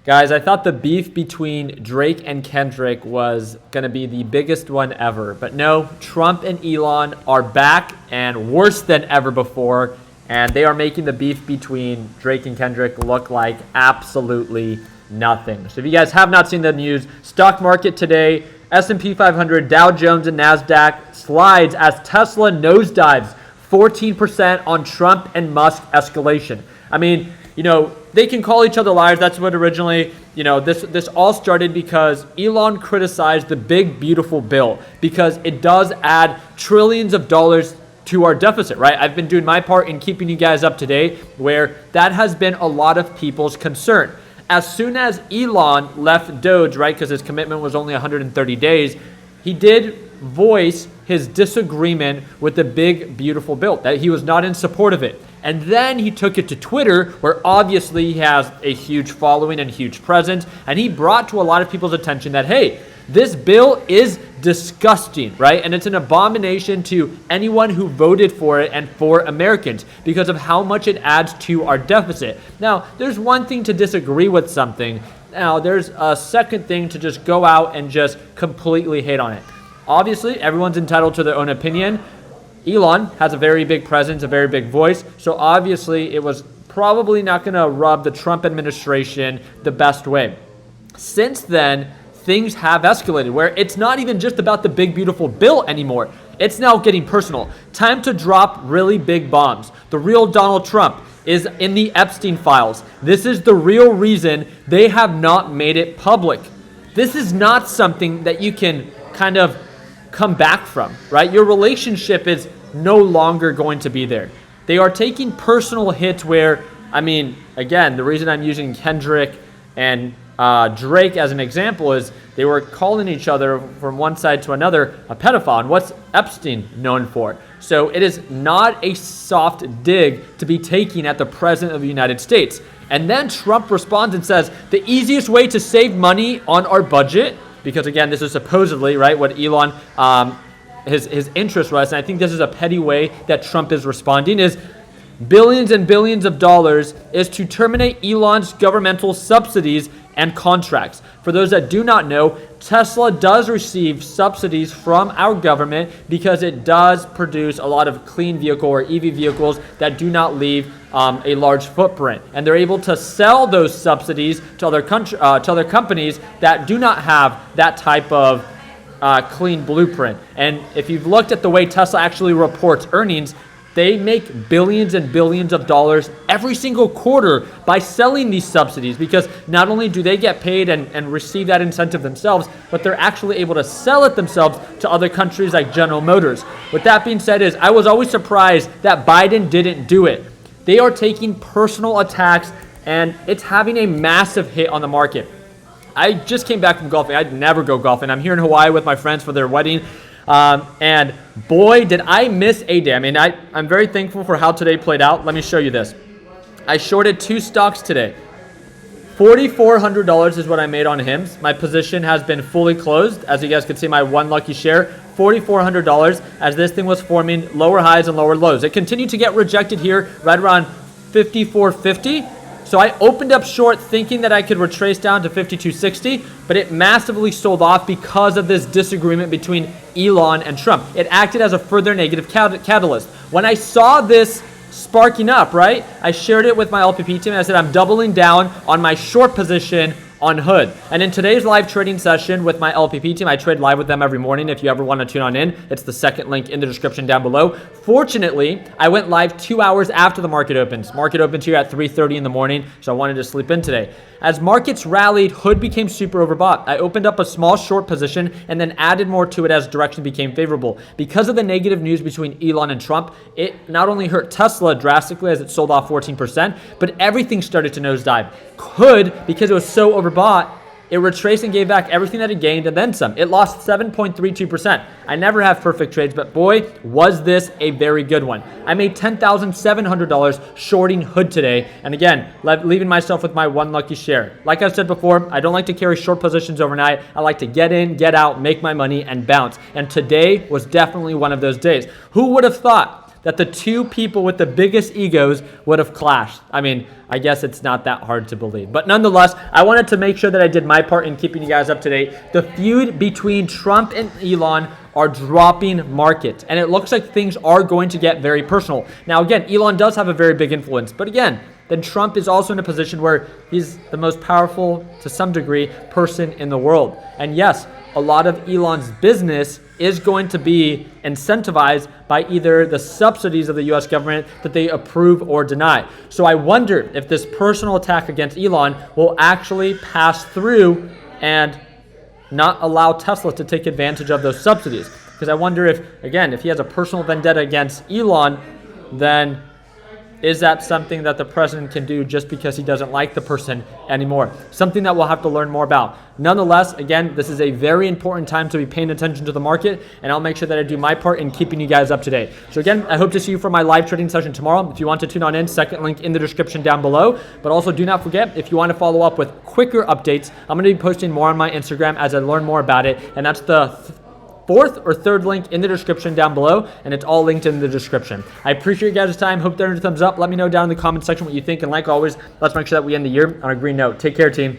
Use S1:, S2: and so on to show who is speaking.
S1: Guys, I thought the beef between Drake and Kendrick was going to be the biggest one ever. But no, Trump and Elon are back and worse than ever before. And they are making the beef between Drake and Kendrick look like absolutely nothing. So if you guys have not seen the news, stock market today, S&P 500, Dow Jones, and NASDAQ slides as Tesla nosedives 14% on Trump and Musk escalation. I mean, they can call each other liars. That's what originally, this all started because Elon criticized the big, beautiful bill because it does add trillions of dollars to our deficit, right? I've been doing my part in keeping you guys up to date where that has been a lot of people's concern. As soon as Elon left Doge, right, because his commitment was only 130 days, he did voice his disagreement with the big, beautiful bill, that he was not in support of it. And then he took it to Twitter, where obviously he has a huge following and huge presence, and he brought to a lot of people's attention that, hey, this bill is disgusting, right? And it's an abomination to anyone who voted for it and for Americans because of how much it adds to our deficit. Now, there's one thing to disagree with something. Now, there's a second thing to just go out and just completely hate on it. Obviously, everyone's entitled to their own opinion. Elon has a very big presence, a very big voice. So obviously, it was probably not going to rub the Trump administration the best way. Since then, things have escalated where it's not even just about the big, beautiful bill anymore. It's now getting personal. Time to drop really big bombs. The real Donald Trump is in the Epstein files. This is the real reason they have not made it public. This is not something that you can kind of come back from, right? Your relationship is no longer going to be there. They are taking personal hits where, again, the reason I'm using Kendrick and Drake as an example is they were calling each other from one side to another a pedophile. And what's Epstein known for? So it is not a soft dig to be taking at the president of the United States. And then Trump responds and says, the easiest way to save money on our budget, because again, this is supposedly, right, what Elon, his interest was, and I think this is a petty way that Trump is responding, is billions and billions of dollars is to terminate Elon's governmental subsidies and contracts. For those that do not know, Tesla does receive subsidies from our government because it does produce a lot of clean vehicle or EV vehicles that do not leave a large footprint. And they're able to sell those subsidies to other companies that do not have that type of clean blueprint. And if you've looked at the way Tesla actually reports earnings, they make billions and billions of dollars every single quarter by selling these subsidies because not only do they get paid and receive that incentive themselves, but they're actually able to sell it themselves to other countries like General Motors. With that being said, I was always surprised that Biden didn't do it. They are taking personal attacks and it's having a massive hit on the market. I just came back from golfing. I'd never go golfing. I'm here in Hawaii with my friends for their wedding. And boy, did I miss a day. I'm very thankful for how today played out. Let me show you this. I shorted 2 stocks today. $4,400 is what I made on HIMS. My position has been fully closed. As you guys can see, my one lucky share, $4,400 as this thing was forming lower highs and lower lows. It continued to get rejected here right around 54.50. So I opened up short thinking that I could retrace down to 52.60, but it massively sold off because of this disagreement between Elon and Trump. It acted as a further negative catalyst. When I saw this sparking up, right, I shared it with my LPP team and I said, I'm doubling down on my short position on Hood. And in today's live trading session with my LPP team, I trade live with them every morning. If you ever want to tune on in, it's the second link in the description down below. Fortunately, I went live 2 hours after the market opens. Market opens here at 3:30 in the morning, so I wanted to sleep in today. As markets rallied, Hood became super overbought. I opened up a small short position and then added more to it as direction became favorable. Because of the negative news between Elon and Trump, it not only hurt Tesla drastically as it sold off 14%, but everything started to nosedive. Hood, because it was so overbought, it retraced and gave back everything that it gained and then some. It lost 7.32%. I never have perfect trades, but boy, was this a very good one. I made $10,700 shorting Hood today. And again, leaving myself with my one lucky share. Like I said before, I don't like to carry short positions overnight. I like to get in, get out, make my money, and bounce. And today was definitely one of those days. Who would have thought that the two people with the biggest egos would have clashed. I mean, I guess it's not that hard to believe. But nonetheless, I wanted to make sure that I did my part in keeping you guys up to date. The feud between Trump and Elon are dropping market, and it looks like things are going to get very personal. Now, again, Elon does have a very big influence, but again, then Trump is also in a position where he's the most powerful, to some degree, person in the world. And yes, a lot of Elon's business is going to be incentivized by either the subsidies of the U.S. government that they approve or deny. So I wonder if this personal attack against Elon will actually pass through and not allow Tesla to take advantage of those subsidies. Because I wonder if, again, if he has a personal vendetta against Elon, then is that something that the president can do just because he doesn't like the person anymore? Something that we'll have to learn more about. Nonetheless, again, this is a very important time to be paying attention to the market, and I'll make sure that I do my part in keeping you guys up to date. So again, I hope to see you for my live trading session tomorrow. If you want to tune on in, second link in the description down below. But also do not forget, if you want to follow up with quicker updates, I'm going to be posting more on my Instagram as I learn more about it, and that's the fourth or third link in the description down below, and it's all linked in the description. I appreciate you guys' time. Hope there is a thumbs up. Let me know down in the comment section what you think, and like always, let's make sure that we end the year on a green note. Take care, team.